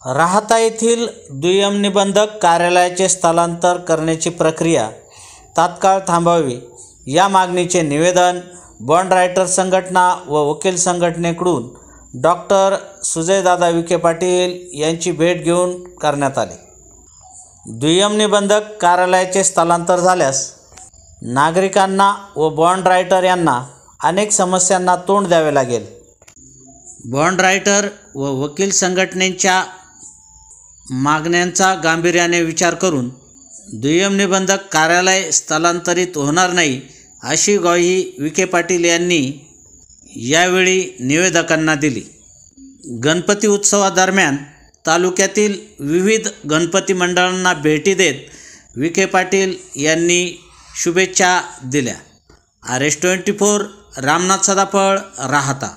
राहाता येथील दुय्यम निबंधक कार्यालयाचे स्थलांतर करण्याची प्रक्रिया तात्काळ थांबवावी या मागणीचे निवेदन बॉन्ड रायटर संघटना व वकील संघटनेकडून डॉक्टर सुजयदादा विखे पाटील यांची भेट घेऊन करण्यात आले। दुय्यम निबंधक कार्यालयाचे स्थलांतर झाल्यास नागरिकांना व बॉन्ड रायटर यांना अनेक समस्यांना तोंड द्यावे लागेल। बॉन्ड रायटर व वकील संघटनेच्या मागण्यांचा गांभीर्याने विचार करून दुय्यम निबंधक कार्यालय स्थलांतरित होणार नाही अशी ग्वाही विखे पाटील यांनी यावेळी निवेदकांना दिली। गणपती उत्सवादरम्यान तालुक्यातील विविध गणपती मंडळांना भेटी देत विखे पाटील यांनी शुभेच्छा दिल्या। RS24 रामनाथ सदाफळ, राहाता।